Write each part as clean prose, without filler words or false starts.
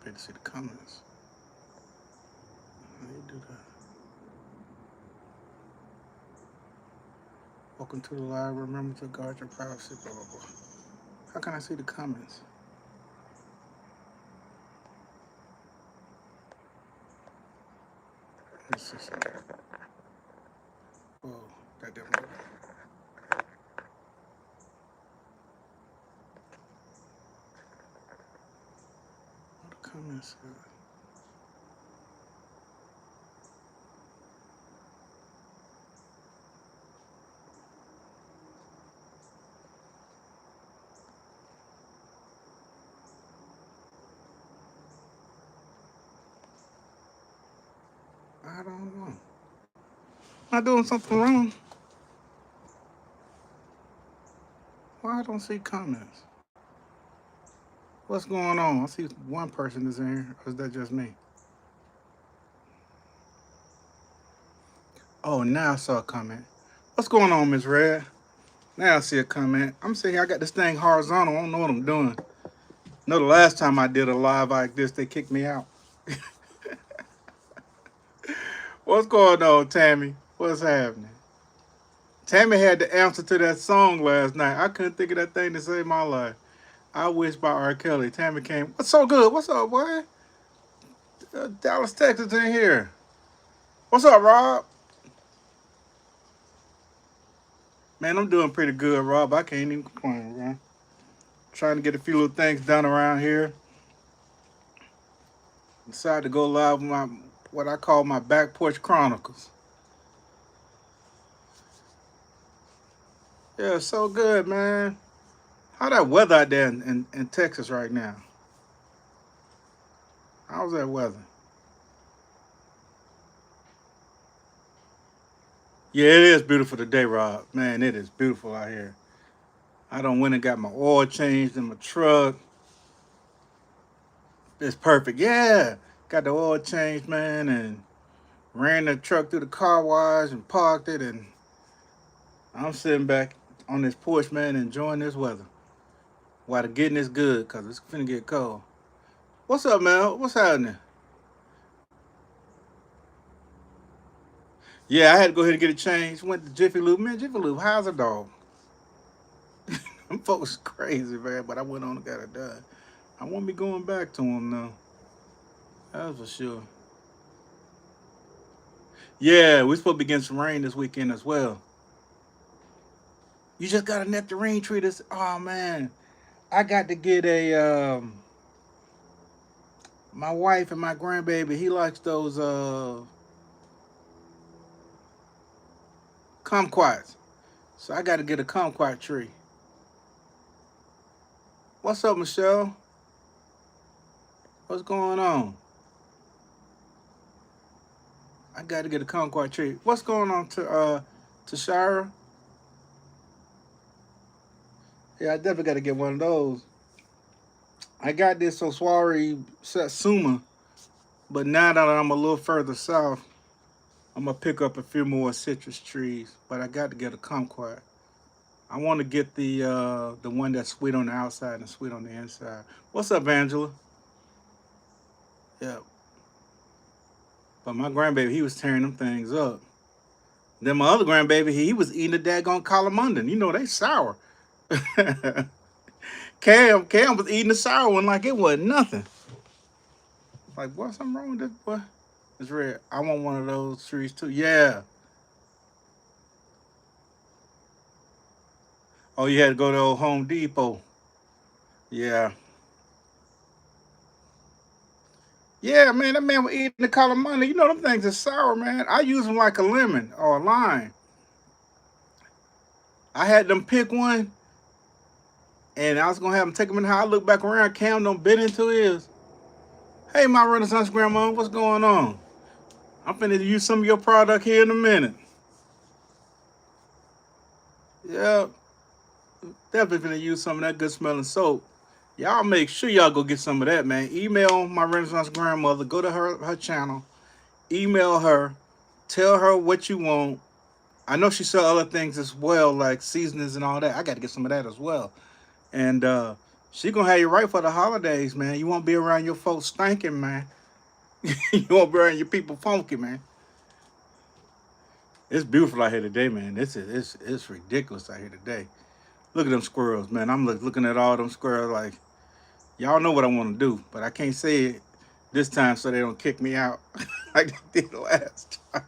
be able to see the comments. How you do that? Welcome to the live. Remember to guard your privacy. Blah blah blah. How can I see the comments? Let's see something. Whoa, that didn't work. What the comments? I don't know. Am I doing something wrong? Why I don't see comments? What's going on? I see one person is in here. Or is that just me? Oh, now I saw a comment. What's going on, Miss Red? Now I see a comment. I'm saying I got this thing horizontal. I don't know what I'm doing. No, the last time I did a live like this, they kicked me out. What's going on, Tammy? What's happening? Tammy had the answer to that song last night. I couldn't think of that thing to save my life. I Wish by R. Kelly. Tammy came. What's so good? What's up, boy? Dallas, Texas in here. What's up, Rob? Man, I'm doing pretty good, Rob. I can't even complain, man. Trying to get a few little things done around here. Decided to go live with my what I call my back porch chronicles. Yeah, so good, man. How that weather out there in Texas right now? How's that weather? Yeah, it is beautiful today, Rob. Man, it is beautiful out here. I done went and got my oil changed in my truck. It's perfect. Yeah, got the oil changed, man, and ran the truck through the car wash and parked it, and I'm sitting back on this porch, man, enjoying this weather while the getting is good, cause it's finna get cold. What's up, man? What's happening? Yeah, I had to go ahead and get it changed. Went to Jiffy Lube. Man, Jiffy Lube, how's a dog? Them folks crazy, man, but I went on and got it done. I won't be going back to them, though. That's for sure. Yeah, we're supposed to be getting some rain this weekend as well. You just got a nectarine tree this. Oh, man. I got to get a. My wife and my grandbaby, he likes those kumquats. So I got to get a kumquat tree. What's up, Michelle? What's going on? I got to get a kumquat tree. What's going on to Shira? Yeah, I definitely got to get one of those. I got this Oswari Satsuma, but now that I'm a little further south, I'm gonna pick up a few more citrus trees. But I got to get a kumquat. I want to get the one that's sweet on the outside and sweet on the inside. What's up, Angela? Yeah. But my grandbaby, he was tearing them things up. Then my other grandbaby, he was eating the daggone calamundan. You know they sour. Cam was eating the sour one like it wasn't nothing. Like, boy, something wrong with this boy. It's red. I want one of those trees too. Yeah. Oh, you had to go to old Home Depot. Yeah. Yeah, man, that man was eating the calamari. You know them things are sour, man. I use them like a lemon or a lime. I had them pick one, and I was gonna have them take them in the house. I look back around, Cam don't bit into his. Hey, my Renaissance grandma, what's going on? I'm finna use some of your product here in a minute. Yeah, definitely finna use some of that good smelling soap. Y'all make sure y'all go get some of that, man. Email my Renaissance grandmother. Go to her channel. Email her. Tell her what you want. I know she sell other things as well, like seasonings and all that. I got to get some of that as well. And She gonna have you right for the holidays, man. You won't be around your folks stinking, man. You won't be around your people funky, man. It's beautiful out here today, man. It's ridiculous out here today. Look at them squirrels, man. I'm looking at all them squirrels like, y'all know what I want to do, but I can't say it this time so they don't kick me out like they did last time.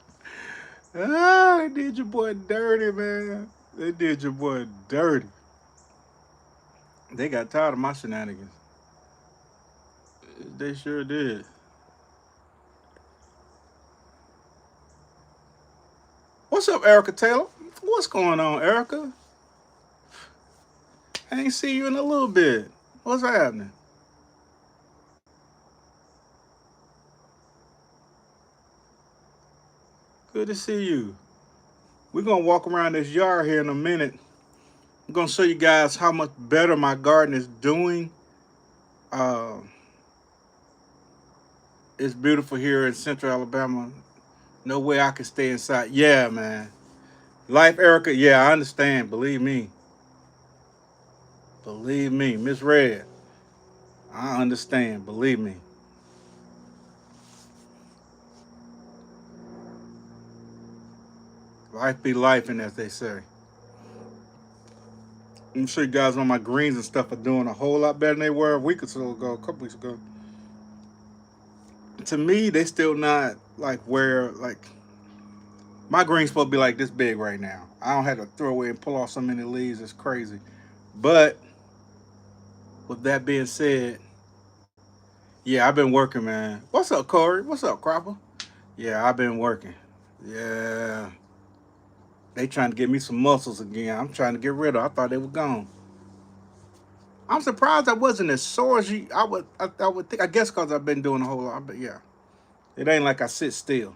Ah, they did your boy dirty, man. They did your boy dirty. They got tired of my shenanigans. They sure did. What's up, Erica Taylor? What's going on, Erica? I ain't see you in a little bit. What's happening? Good to see you. We're gonna walk around this yard here in a minute. I'm gonna show you guys how much better my garden is doing. Uh, it's beautiful here in Central Alabama. No way I can stay inside. Yeah, man. Life, Erica. Yeah, I understand. Believe me. Believe me, Miss Red. I understand. Believe me. Life be life, and as they say. I'm sure you guys know my greens and stuff are doing a whole lot better than they were a week or so ago, a couple weeks ago. To me, they still not like where like my green's supposed to be like this big right now. I don't have to throw away and pull off so many leaves. It's crazy. But with that being said, yeah, I've been working, man. What's up, Corey? What's up, Cropper? Yeah, I've been working. Yeah. They trying to give me some muscles again. I'm trying to get rid of. I thought they were gone. I'm surprised I wasn't as sore as you. I would think. I guess because I've been doing a whole lot. But yeah, it ain't like I sit still.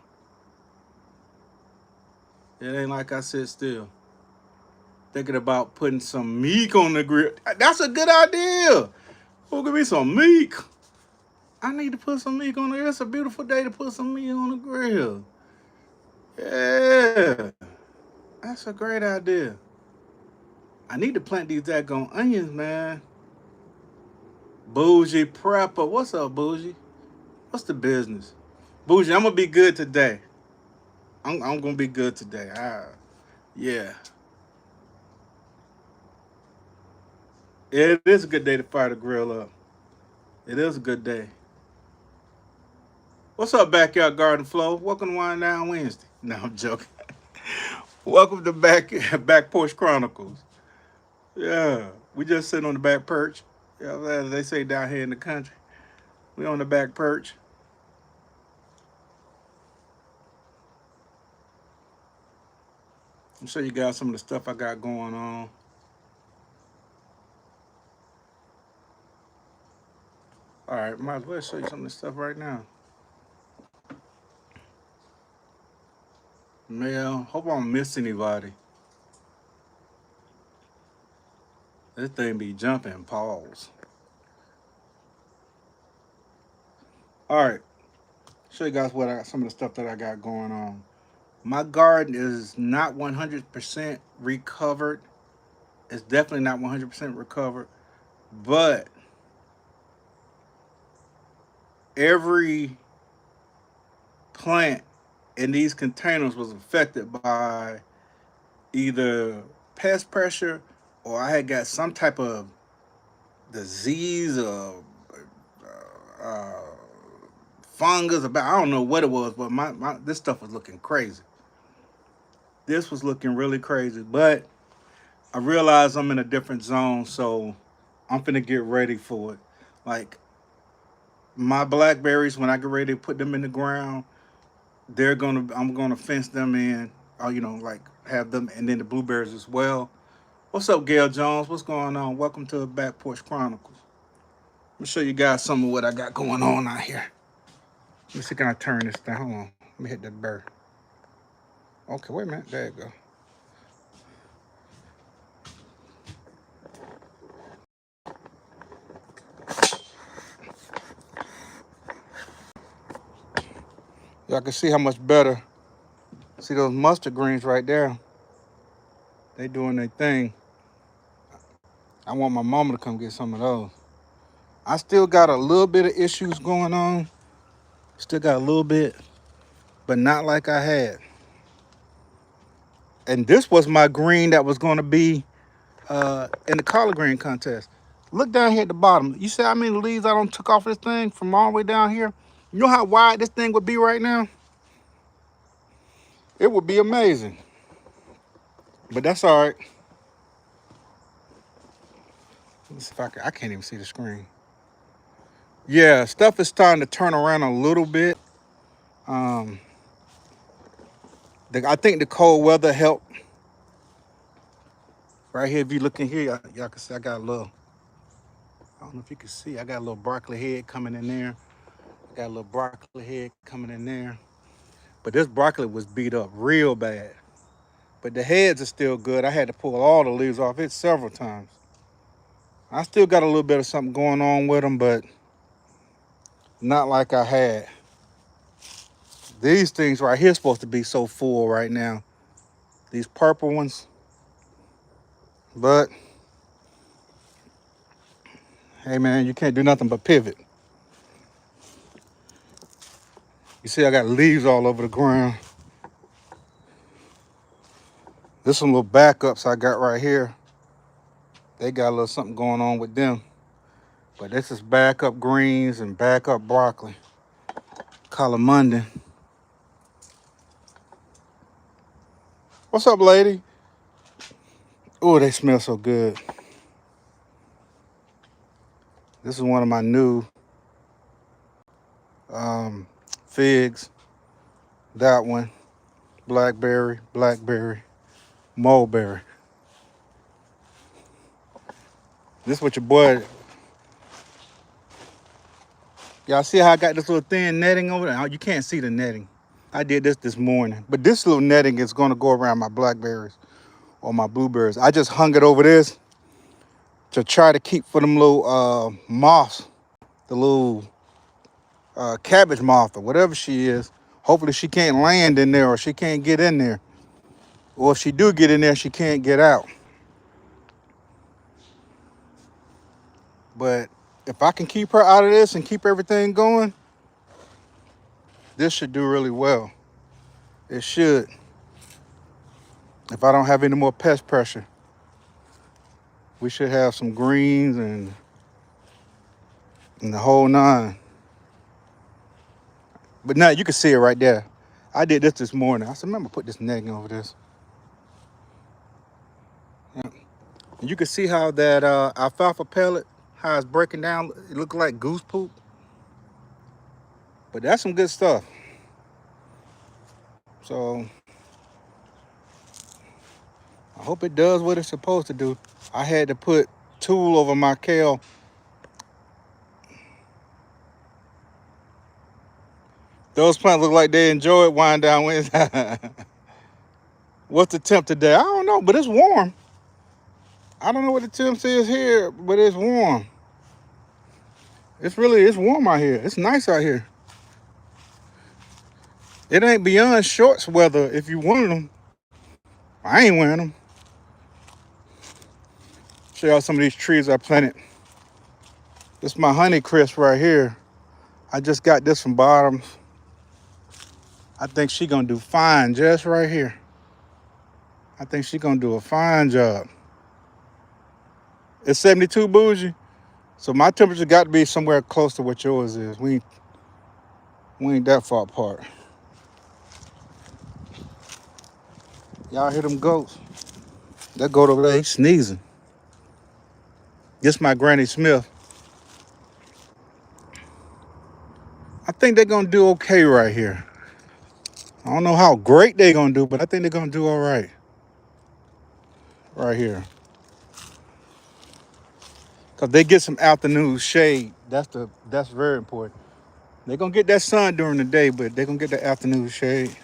It ain't like I sit still. Thinking about putting some meat on the grill. That's a good idea. Who give me some meat? I need to put some meat on the grill. It's a beautiful day to put some meat on the grill. Yeah, that's a great idea. I need to plant these daggone onions, man. Bougie Prepper. What's up, Bougie? What's the business? Bougie, I'm going to be good today. I'm going to be good today. Yeah. It is a good day to fire the grill up. It is a good day. What's up, Backyard Garden Flow? Welcome to Wine Down Wednesday. No, I'm joking. Welcome to Back Porch Chronicles. Yeah, we just sitting on the back perch. Yeah, as they say down here in the country. We on the back perch. I'll show you guys some of the stuff I got going on. All right, might as well show you some of this stuff right now. Man, hope I don't miss anybody. This thing be jumping, pause. All right, show you guys some of the stuff that I got going on. My garden is not 100% recovered. It's definitely not 100% recovered, but every plant in these containers was affected by either pest pressure or I had got some type of disease or uh, fungus. I don't know what it was, but this stuff was looking crazy. This was looking really crazy, but I realized I'm in a different zone, so I'm finna get ready for it. Like my blackberries, when I get ready to put them in the ground, I'm gonna fence them in. Like have them, and then the blueberries as well. What's up, Gail Jones? What's going on? Welcome to the Back Porch Chronicles. Let me show you guys some of what I got going on out here. Let me see, can I turn this down? Hold on. Let me hit that bird. Okay, wait a minute. There you go. Y'all can see how much better. See those mustard greens right there? They doing their thing. I want my mama to come get some of those. I still got a little bit of issues going on. Still got a little bit, but not like I had. And this was my green that was going to be in the collard green contest. Look down here at the bottom. You see how many leaves I don't took off this thing from all the way down here? You know how wide this thing would be right now? It would be amazing. But that's all right. Let's see if I can't even see the screen. Yeah, stuff is starting to turn around a little bit. Um, I think the cold weather helped. Right here, if you look in here, y'all can see I got a little, I don't know if you can see, I got a little broccoli head coming in there. I got a little broccoli head coming in there. But this broccoli was beat up real bad. But the heads are still good. I had to pull all the leaves off it several times. I still got a little bit of something going on with them, but not like I had. These things right here supposed to be so full right now. These purple ones. But, hey man, you can't do nothing but pivot. You see I got leaves all over the ground. There's some little backups I got right here. They got a little something going on with them. But this is backup greens and backup broccoli. Columbine. What's up, lady? Oh, they smell so good. This is one of my new figs. That one. Blackberry, mulberry. This is what your boy. Y'all see how I got this little thin netting over there? You can't see the netting. I did this morning. But this little netting is going to go around my blackberries or my blueberries. I just hung it over this to try to keep for them little moths, the little cabbage moth or whatever she is. Hopefully she can't land in there or she can't get in there. Or if she do get in there, she can't get out. But if I can keep her out of this and keep everything going, this should do really well. It should. If I don't have any more pest pressure, we should have some greens and the whole nine. But now you can see it right there. I did this morning. I said, remember, put this netting over this. Yeah. And you can see how that alfalfa pellet, how it's breaking down. It looks like goose poop. But that's some good stuff. So I hope it does what it's supposed to do. I had to put tool over my kale. Those plants look like they enjoyed wind down Wednesday. What's the temp today? I don't know, but it's warm. I don't know what the temp is here, but it's warm. It's warm out here. It's nice out here. It ain't beyond shorts weather if you wanted them. I ain't wearing them. Show y'all some of these trees I planted. This is my honey crisp right here. I just got this from Bottoms. I think she gonna do fine just right here. I think she gonna do a fine job. It's 72 bougie. So my temperature got to be somewhere close to what yours is. We ain't that far apart. Y'all hear them goats? That goat over there, he's sneezing. This my Granny Smith. I think they're gonna do okay right here. I don't know how great they're gonna do, but I think they're gonna do all right. Right here. Cause they get some afternoon shade. That's very important. They're gonna get that sun during the day, but they're gonna get the afternoon shade.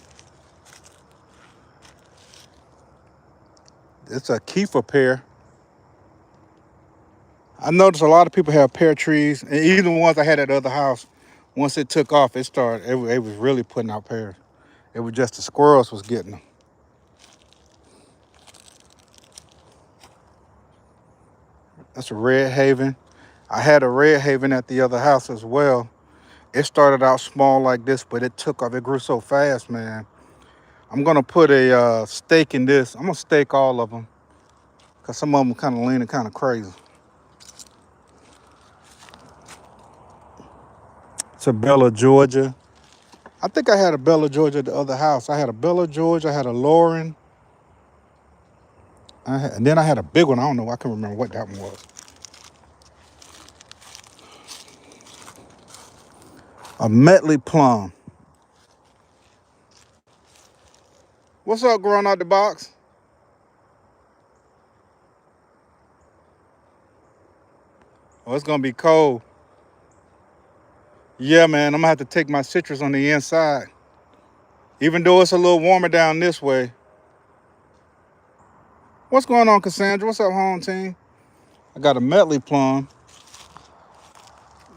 It's a Kiefer pear. I noticed a lot of people have pear trees, and even the ones I had at the other house, once it took off, it was really putting out pears. It was just the squirrels was getting them. That's a Red Haven. I had a red haven at the other house as well. It started out small like this, but it took off. It grew so fast, man. I'm gonna put a stake in this. I'm gonna stake all of them because some of them kind of leaning kind of crazy. It's a Bella, Georgia. I think I had a Bella, Georgia at the other house. I had a Bella, Georgia. I had a Lauren. And then I had a big one. I don't know. I can remember what that one was. A Metley plum. What's up, growing out the box? Oh, it's gonna be cold. Yeah, man. I'm gonna have to take my citrus on the inside. Even though it's a little warmer down this way. What's going on, Cassandra? What's up, home team? I got a Metley plum.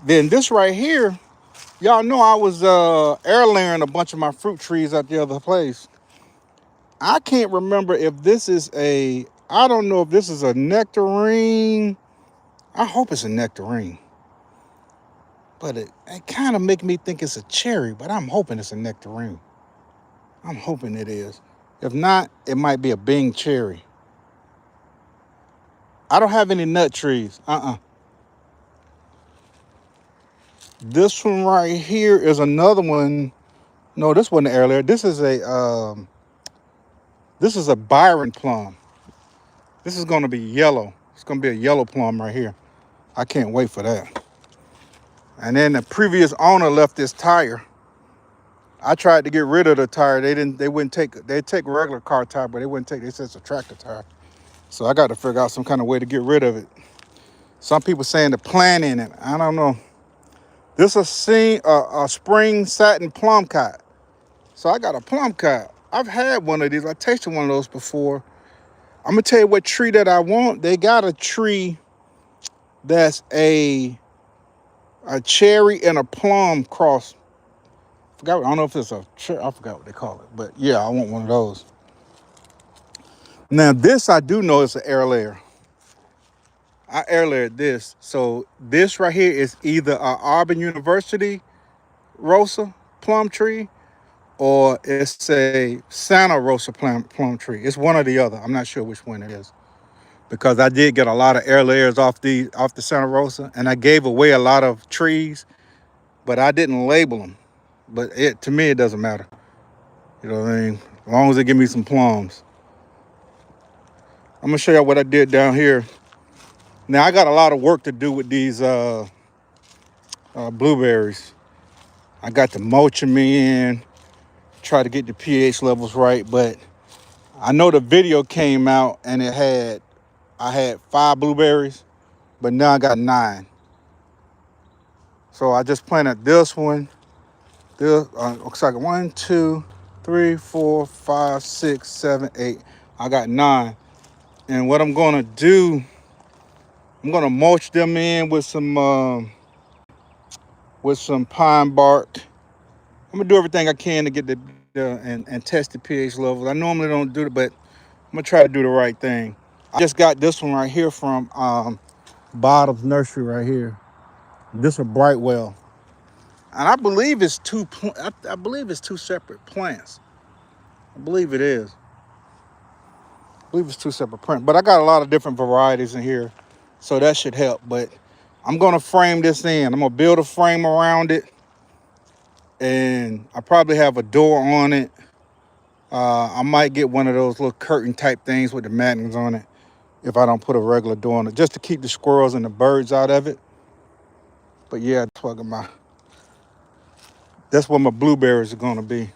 Then this right here, y'all know I was air layering a bunch of my fruit trees at the other place. I can't remember if this is I don't know if this is a nectarine. I hope it's a nectarine. But it kind of make me think it's a cherry, but I'm hoping it's a nectarine. I'm hoping it is. If not, it might be a Bing cherry. I don't have any nut trees. This one right here is another one. No, this wasn't earlier. This is a Byron plum. This is gonna be yellow. It's gonna be a yellow plum right here. I can't wait for that. And then the previous owner left this tire. I tried to get rid of the tire. They wouldn't take, they'd take a regular car tire, but they wouldn't take, they said it's a tractor tire. So I got to figure out some kind of way to get rid of it. Some people saying to plant in it. I don't know. This is a spring satin plum cot. So I got a plum cot. I've had one of these. I tasted one of those before. I'm gonna tell you what tree that I want. They got a tree that's a cherry and a plum cross. I don't know if it's a cherry. I forgot what they call it. But yeah, I want one of those. Now this I do know is an air layer. I air layered this. So this right here is either a Auburn University Rosa plum tree or it's a Santa Rosa plum tree. It's one or the other. I'm not sure which one it is. Because I did get a lot of air layers off the Santa Rosa, and I gave away a lot of trees, but I didn't label them. But to me, it doesn't matter. You know what I mean? As long as they give me some plums. I'm gonna show y'all what I did down here. Now I got a lot of work to do with these blueberries. I got to mulch them in, try to get the pH levels right, but I know the video came out and I had 5 blueberries, but now I got 9. So I just planted this one. Looks like 1, 2, 3, 4, 5, 6, 7, 8. I got 9. And what I'm gonna do, I'm gonna mulch them in with some pine bark. I'm gonna do everything I can to get and test the pH levels. I normally don't do it, but I'm gonna try to do the right thing. I just got this one right here from Bottom's Nursery right here. This is a Brightwell, and I believe it's I believe it's 2 separate plants. I believe it is. I believe it's 2 separate plants, but I got a lot of different varieties in here, so that should help. But I'm gonna frame this in. I'm gonna build a frame around it, and I probably have a door on it. I might get one of those little curtain type things with the magnets on it if I don't put a regular door on it, just to keep the squirrels and the birds out of it. But yeah, that's what my blueberries are gonna be.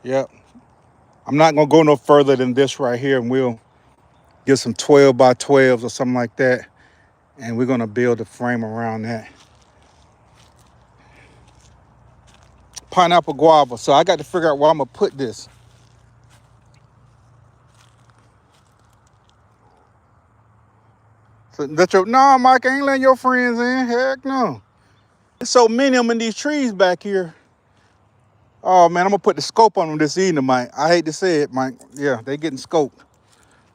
Yep. I'm not gonna go no further than this right here, and we'll get some 12 by 12s or something like that, and we're gonna build a frame around that. Pineapple guava. So I got to figure out where I'm gonna put this. So no, Mike, I ain't letting your friends in. Heck no. There's so many of them in these trees back here. Oh man, I'm gonna put the scope on them this evening, Mike. I hate to say it, Mike. Yeah, they getting scoped.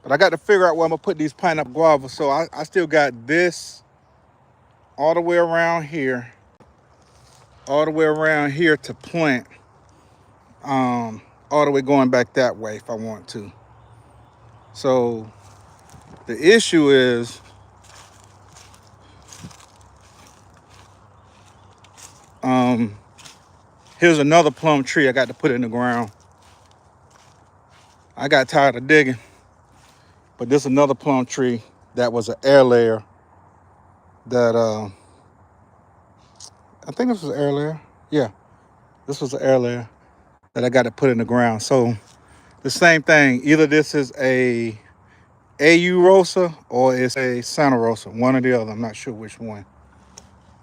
But I got to figure out where I'm gonna put these pineapple guavas. So I still got this. all the way around here, all the way around here to plant, all the way going back that way if I want to. So the issue is, here's another plum tree I got to put in the ground. I got tired of digging, but this is another plum tree that was an air layer that, I think this was an air layer. Yeah, this was an air layer that I got to put in the ground. So the same thing, either this is a AU Rosa or it's a Santa Rosa, one or the other. I'm not sure which one.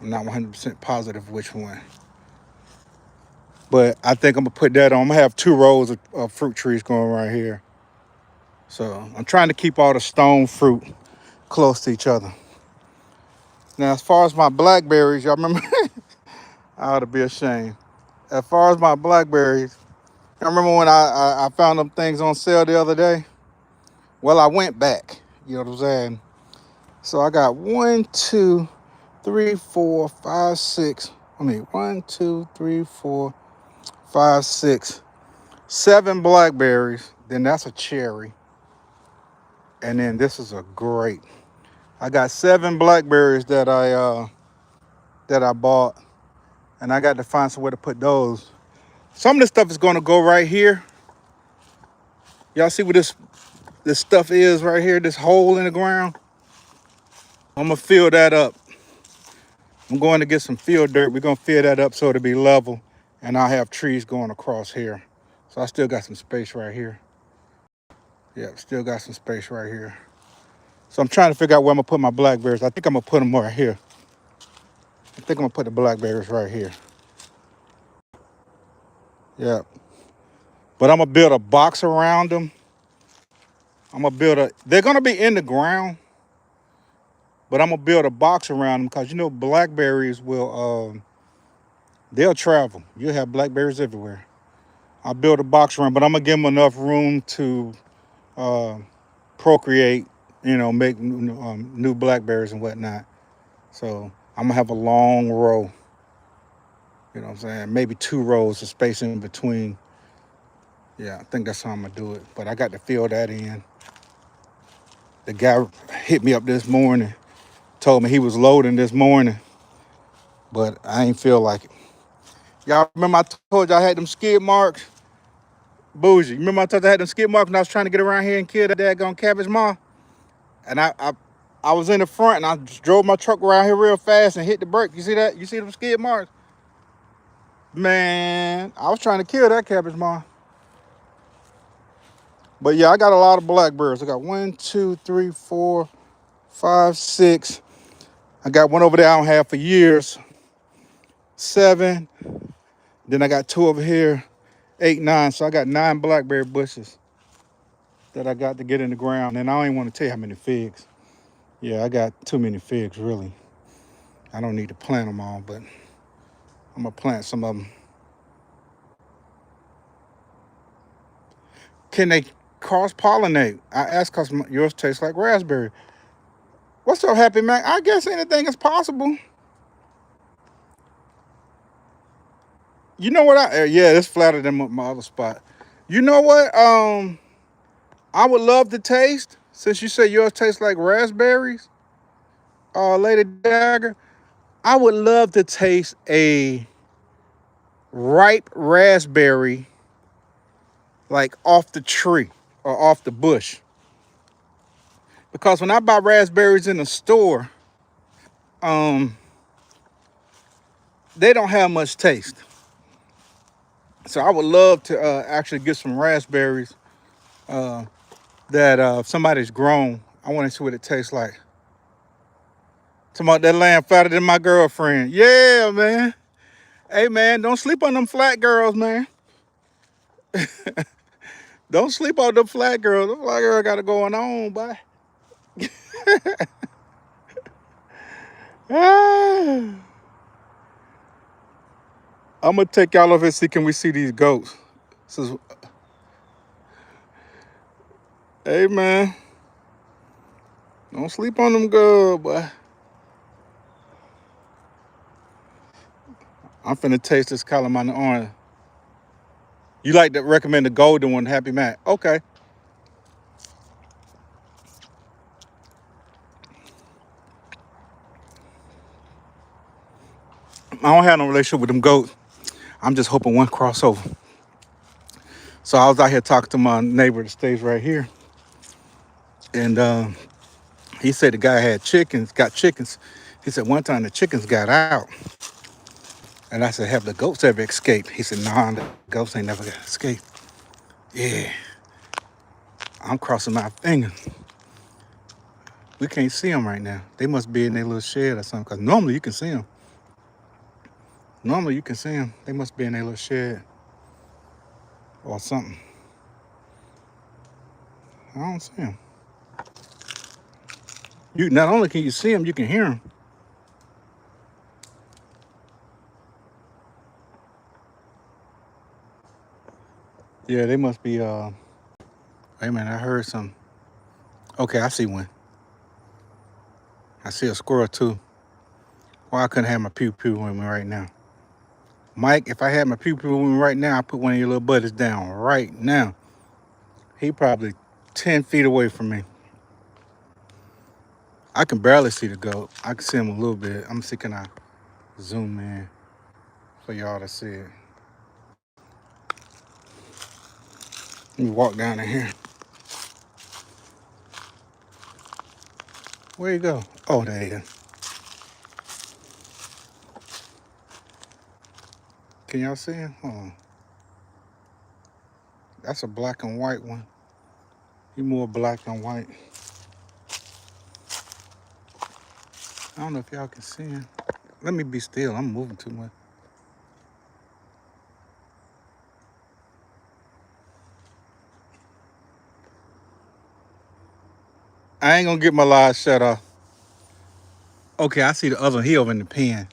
I'm not 100% positive which one. But I think I'm gonna put that on. I'm gonna have 2 rows of fruit trees going right here. So I'm trying to keep all the stone fruit close to each other. Now, as far as my blackberries, y'all remember? I ought to be ashamed. As far as my blackberries, I remember when I found them things on sale the other day. Well, I went back. You know what I'm saying? So I got 1, 2, 3, 4, 5, 6. I mean, 1, 2, 3, 4, 5, 6, 7 blackberries. Then that's a cherry. And then this is a grape. I got 7 blackberries that I bought, and I got to find somewhere to put those. Some of this stuff is gonna go right here. Y'all see what this stuff is right here? This hole in the ground. I'm gonna fill that up. I'm going to get some field dirt. We're gonna fill that up so it'll be level, and I'll have trees going across here. So I still got some space right here. Yeah, still got some space right here. So I'm trying to figure out where I'm gonna put my blackberries. I think I'm gonna put them right here. I think I'm gonna put the blackberries right here. Yeah. But I'm gonna build a box around them. They're gonna be in the ground, but I'm gonna build a box around them because you know blackberries will, they'll travel. You'll have blackberries everywhere. I'll build a box around, but I'm gonna give them enough room to procreate, make new blackberries and whatnot. So I'm gonna have a long row, you know what I'm saying? Maybe 2 rows of space in between. Yeah, I think that's how I'm gonna do it. But I got to fill that in. The guy hit me up this morning, told me he was loading this morning, but I ain't feel like it. Y'all remember I told you I had them skid marks? Bougie. Remember I told you I had them skid marks when I was trying to get around here and kill that daggone cabbage maw? And I was in the front and I just drove my truck around here real fast and hit the brake. You see that? You see them skid marks? Man, I was trying to kill that cabbage maw. But yeah, I got a lot of blackberries. I got 1, 2, 3, 4, 5, 6. I got one over there I don't have for years. 7. Then I got 2 over here. 8, 9. So I got 9 blackberry bushes that I got to get in the ground. And I don't even want to tell you how many figs. Yeah, I got too many figs, really. I don't need to plant them all, but I'm going to plant some of them. Can they cross-pollinate? I asked because yours tastes like raspberry. What's up, Happy Mac? I guess anything is possible. You know what? Yeah, it's flatter than my other spot. You know what? I would love to taste, since you say yours tastes like raspberries, Lady Dagger. I would love to taste a ripe raspberry, like off the tree or off the bush. Because when I buy raspberries in the store, they don't have much taste. So I would love to actually get some raspberries that if somebody's grown. I want to see what it tastes like. Talking about that lamb fatter than my girlfriend. Yeah, man. Hey, man, don't sleep on them flat girls, man. Don't sleep on them flat girls. Them flat girls got it going on, boy. I'm going to take y'all over and see, can we see these goats? Hey, man. Don't sleep on them girls, boy. I'm finna taste this calamari orange. You like to recommend the golden one, Happy Mac? Okay. I don't have no relationship with them goats. I'm just hoping one crossover. So I was out here talking to my neighbor that stays right here, and he said the guy had chickens, got chickens. He said one time the chickens got out, and I said, "Have the goats ever escaped?" He said, "Nah, the goats ain't never got escaped." Yeah, I'm crossing my fingers. We can't see them right now. They must be in their little shed or something. Cause normally you can see them. Normally you can see them. They must be in their little shed or something. I don't see them. You not only can you see them, you can hear them. Yeah, they must be. Wait a minute, I heard some. Okay, I see one. I see a squirrel too. Why I couldn't have my pew pew with me right now? Mike, if I had my pew pew with me right now, I put one of your little buddies down right now. He probably 10 feet away from me. I can barely see the goat. I can see him a little bit. I'm see can I zoom in for y'all to see it. Let me walk down in here. Where you go? Oh, there you go. Can y'all see him? Hold on. That's a black and white one. He more black than white. I don't know if y'all can see him. Let me be still. I'm moving too much. I ain't gonna get my live shut off. Okay, I see the other one. He over in the pen.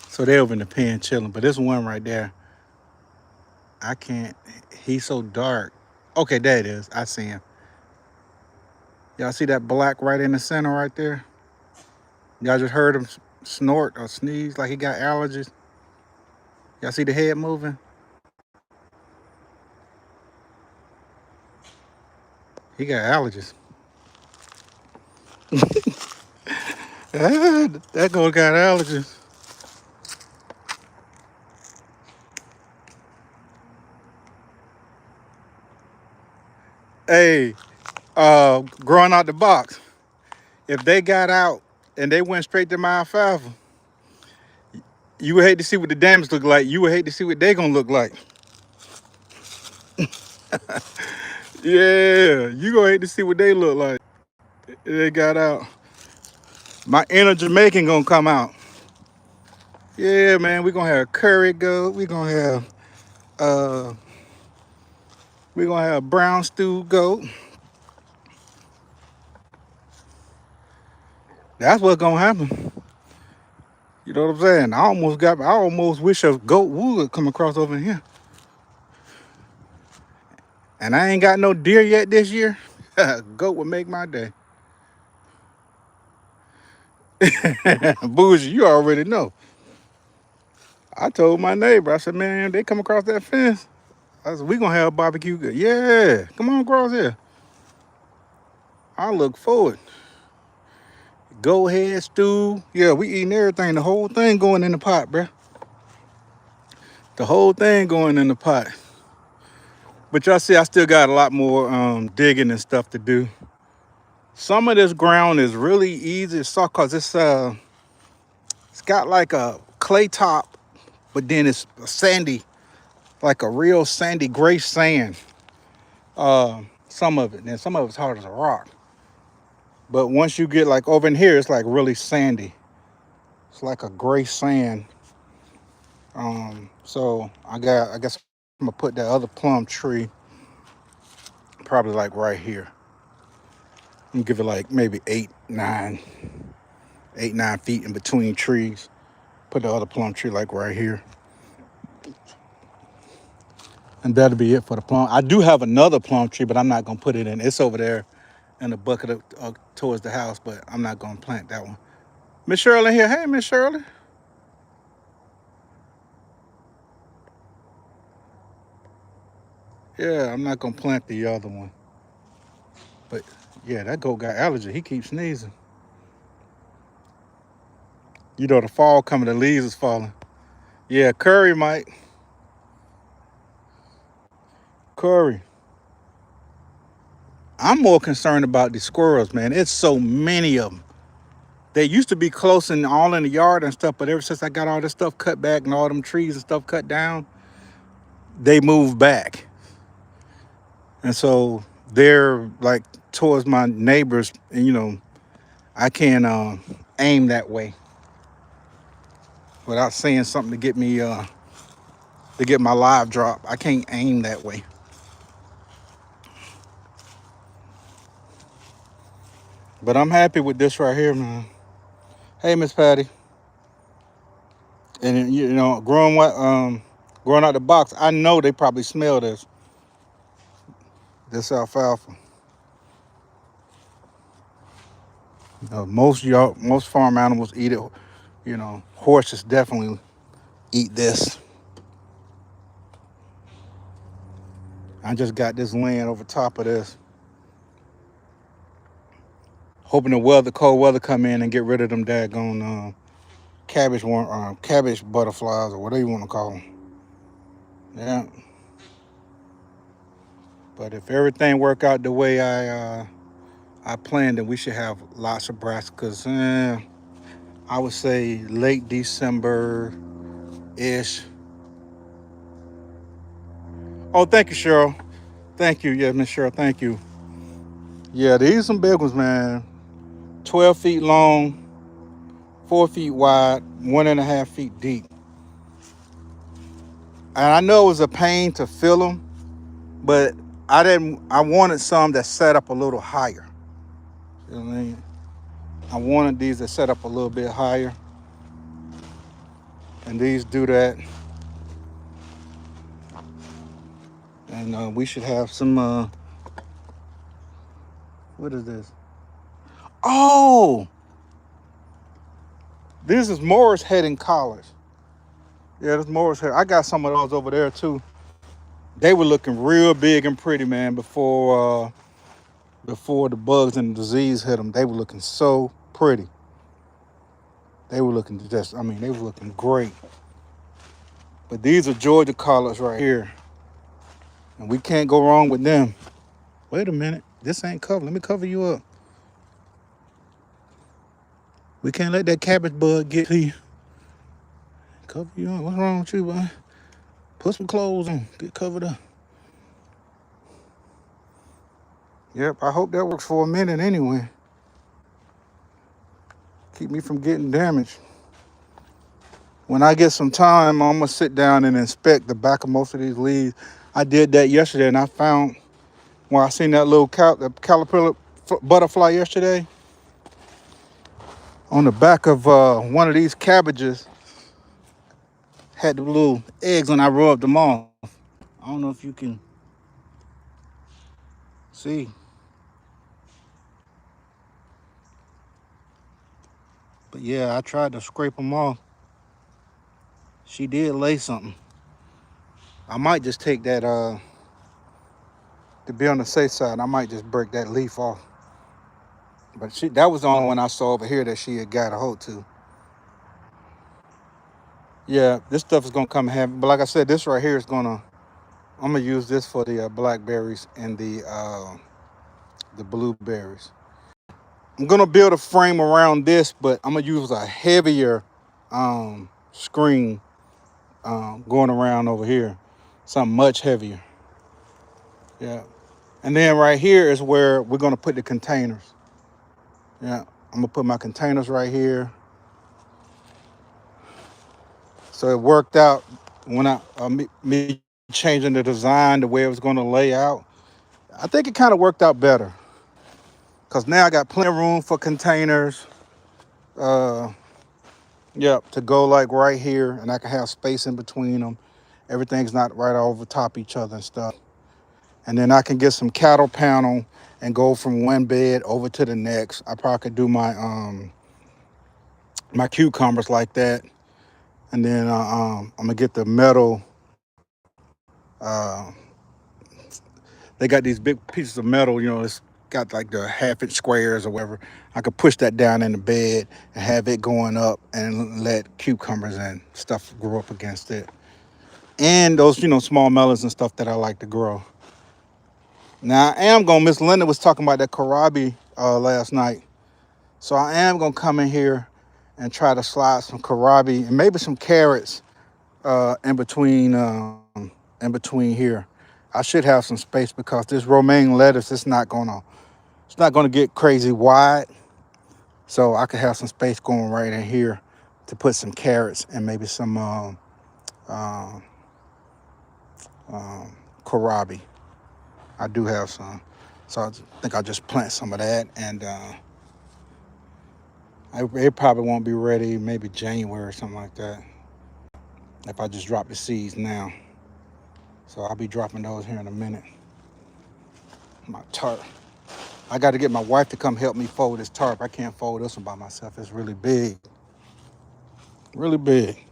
So they over in the pen chilling. But this one right there, I can't. He's so dark. Okay, there it is. I see him. Y'all see that black right in the center right there? Y'all just heard him snort or sneeze like he got allergies. Y'all see the head moving? He got allergies. That girl got allergies. Hey, growing out the box, if they got out and they went straight to my alfalfa, you would hate to see what the damage look like. You would hate to see what they gonna look like. Yeah, you gonna hate to see what they look like. They got out. My inner Jamaican gonna come out. Yeah, man, we gonna have curry goat. Uh we gonna have brown stew goat. That's what's gonna happen. You know what I'm saying? I almost wish a goat would come across over here. And I ain't got no deer yet this year. Goat would make my day. Bougie, you already know. I told my neighbor, I said, man, they come across that fence. I said, we gonna have a barbecue. Yeah, come on across here. I look forward. Go ahead, stew. Yeah, we eating everything. The whole thing going in the pot, bruh. The whole thing going in the pot. But y'all see, I still got a lot more digging and stuff to do. Some of this ground is really easy to soft cause it's got like a clay top, but then it's sandy, like a real sandy gray sand. Some of it, and some of it's hard as a rock. But once you get like over in here, it's like really sandy. It's like a gray sand. So I guess I'm gonna put that other plum tree probably like right here. I'm gonna give it like maybe 8, 9 feet in between trees. Put the other plum tree like right here. And that'll be it for the plum. I do have another plum tree, but I'm not gonna put it in. It's over there in the bucket towards the house, but I'm not gonna plant that one. Miss Shirley here. Hey, Miss Shirley. Yeah, I'm not gonna plant the other one. But yeah, that goat got allergy. He keeps sneezing. You know, the fall coming, the leaves is falling. Yeah, Curry might. Curry. I'm more concerned about the squirrels, man. It's so many of them. They used to be close and all in the yard and stuff, but ever since I got all this stuff cut back and all them trees and stuff cut down, they moved back. And so they're like towards my neighbors, and I can't aim that way without saying something to get my live drop. I can't aim that way. But I'm happy with this right here, man. Hey, Miss Patty. And growing out the box, I know they probably smell this alfalfa. Most farm animals eat it. Horses definitely eat this. I just got this laying over top of this, hoping the cold weather come in and get rid of them daggone cabbage butterflies or whatever you want to call them. Yeah, but if everything work out the way I planned, then we should have lots of brassicas. I would say late December ish. Oh, thank you, Cheryl. Thank you, yeah, Miss Cheryl. Thank you. Yeah, these some big ones, man. 12 feet long, 4 feet wide, 1.5 feet deep. And I know it was a pain to fill them, but I didn't. I wanted some that set up a little higher. You know what I mean? I wanted these that set up a little bit higher, and these do that. And we should have some. What is this? Oh, this is Morris head in collars. Yeah, this Morris head. I got some of those over there too. They were looking real big and pretty, man. Before the bugs and the disease hit them, they were looking so pretty. They were looking they were looking great. But these are Georgia collards right here, and we can't go wrong with them. Wait a minute, this ain't covered. Let me cover you up. We can't let that cabbage bug get to you. Cover you up. What's wrong with you, boy? Put some clothes on. Get covered up. Yep, I hope that works for a minute anyway. Keep me from getting damaged. When I get some time, I'm gonna sit down and inspect the back of most of these leaves. I did that yesterday, and I found when I seen that little the caterpillar butterfly yesterday on the back of one of these cabbages had the little eggs when I rubbed them off. I don't know if you can see, but yeah, I tried to scrape them off. She did lay something. I might just take that to be on the safe side. I might just break that leaf off. But that was the only one I saw over here that she had got a hold to. Yeah, this stuff is gonna come in handy. But like I said, this right here is I'm gonna use this for the blackberries and the blueberries. I'm gonna build a frame around this, but I'm gonna use a heavier screen going around over here, something much heavier. Yeah, and then right here is where we're gonna put the containers. Yeah, I'm gonna put my containers right here. So it worked out when me changing the design, the way it was gonna lay out. I think it kind of worked out better because now I got plenty of room for containers. Uh, Yep, to go like right here, and I can have space in between them. Everything's not right over top each other and stuff. And then I can get some cattle panel and go from one bed over to the next. I probably could do my cucumbers like that, and then I'm gonna get the metal They got these big pieces of metal, it's got like the half-inch squares or whatever. I could push that down in the bed and have it going up and let cucumbers and stuff grow up against it. And those, small melons and stuff that I like to grow. Now I am gonna. Miss Linda was talking about that kohlrabi last night, so I am gonna come in here and try to slide some kohlrabi and maybe some carrots in between here. I should have some space because this romaine lettuce it's not gonna get crazy wide, so I could have some space going right in here to put some carrots and maybe some um, kohlrabi. I do have some. So I think I'll just plant some of that, and it probably won't be ready maybe January or something like that if I just drop the seeds now. So I'll be dropping those here in a minute. My tarp. I got to get my wife to come help me fold this tarp. I can't fold this one by myself. It's really big. Really big.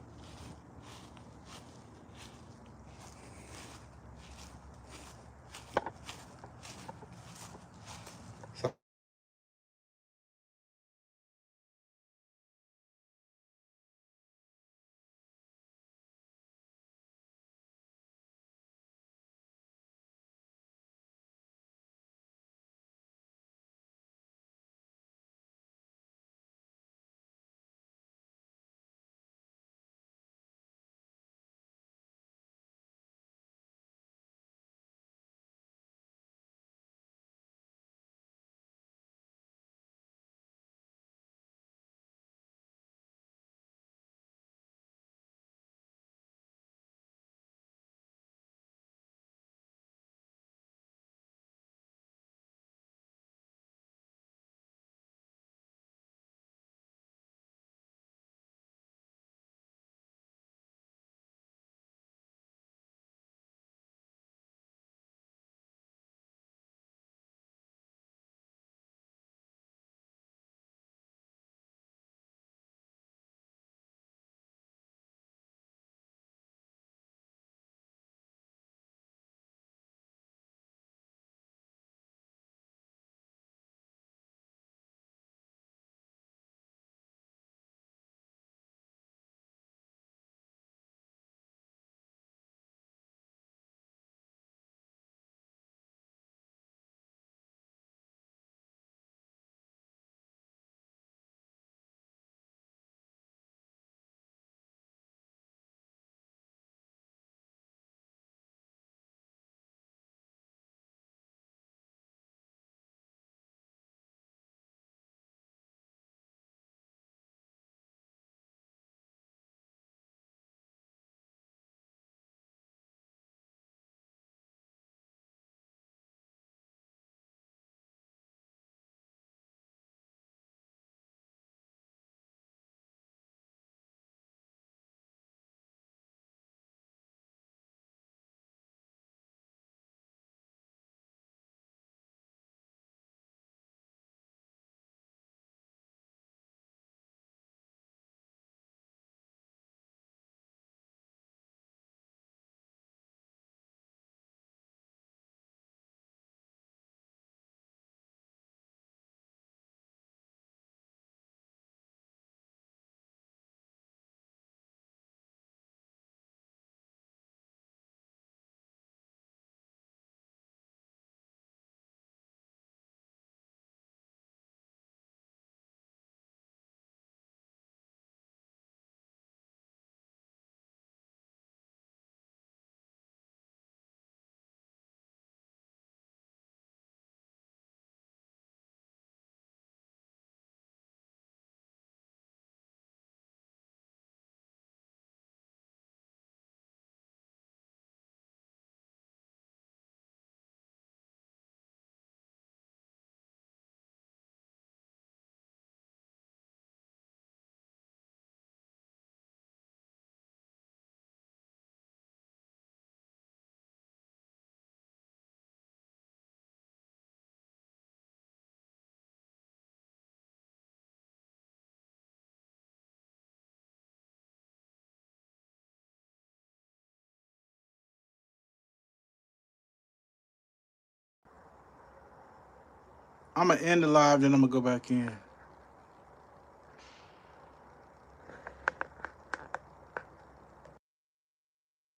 I'm gonna end the live, then I'm gonna go back in.